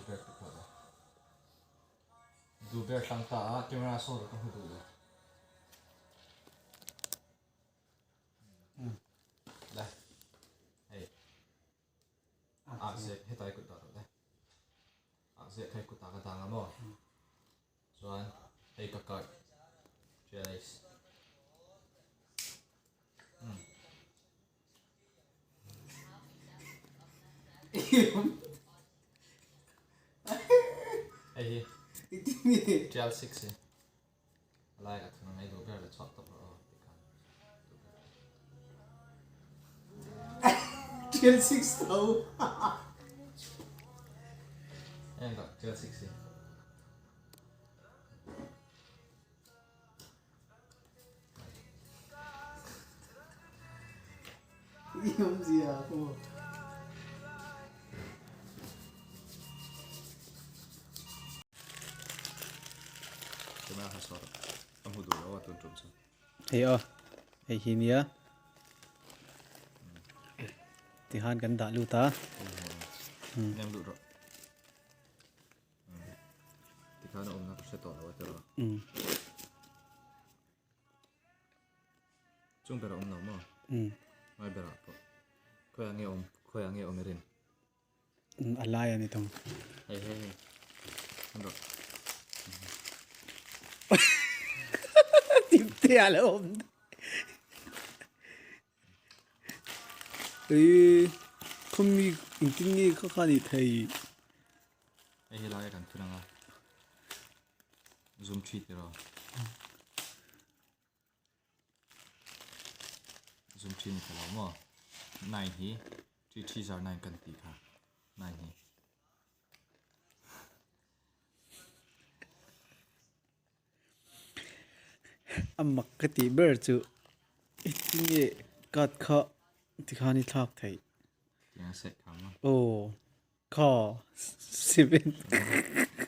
ดูเบอร์ติดตัวดูเบอร์ตั้งตาเกมราโซ่ก็คือดูเลยได้เฮ้ยอาเซียให้ตายกุดตาเลยอาเซียให้กุดตากระตังอ่ะมั้งส่วนเฮ้ยกักเจลิสไอ้เจลซิกซี่อะไรกันทั้งนั้นไอ้ดูเบอร์เลยชอบตัวTill 6 though. เอ็งก็เจลซิกซี่ Yung siya ako. จะไม่เอาสอดต้องหูดูแล้วว่าตัวจุ่มซะ Ayo, ay hinia. Tihan ganda luta. ยังดูหรอที่ข้าน้องนักเสียต่อแล้วว่าจะรอจุ่มไปรอน้องมั้งไม่ไปรอก็ค่อยอังเงี้ยอมไม่เรียน Alay yan itong. เฮ้ยนั่นหรอ Tipti alam. Kami intingi kakanit hay. ไอ้เฮลายกันทุนังอ่ะ zoom cheat รอ zoom cheat นี่เรามั้งนายฮีที่จะนายกันตีค่ะนายฮี Amak kati berju. Intingi kat ka tikani thak thay. ยังเสร็จคำมั้ง Oh, ka 7.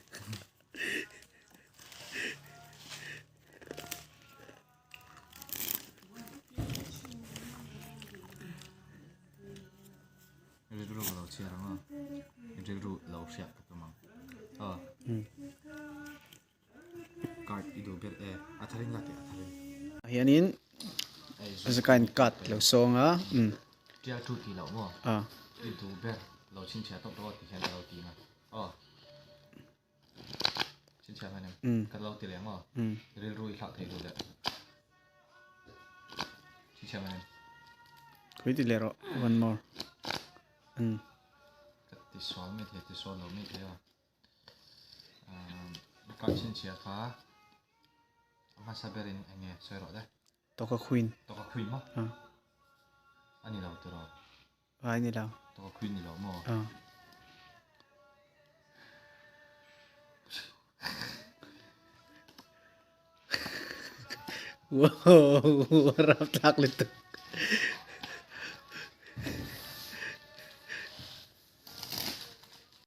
เรื่องรู้เราเชื่อหรือเปล่าเรื่องรู้เราเชื่อกับตัวมั้งการ์ดอีดูเบลอัธรินละที่อัธริน Ayanin. Asa kain kat lo songa. เจ้าทุกทีเรามั้ง Ah. อีดูเบลเราชินเชียต้องรอที่แค่เราตีนะชินเชียไปเนี่ยกันเราตีแรงมั้งเรื่องรู้อีกหลักที่ดูเลยชินเชียไปเนี่ย Wait lero. One more. ก็ติดสวนไม่เท่ติดสวนเราไม่เท่ว่ะการชินเชียฟ้ามาซาเบรินไอ้เนี่ยสวยหรอได้ Toka queen. ตัวก็ควีนมั้ง Ah. อันนี้เราตัวเรา Ay nila. ตัวควีนนี่เรามั้ง Ah. Wow, harap taklit to.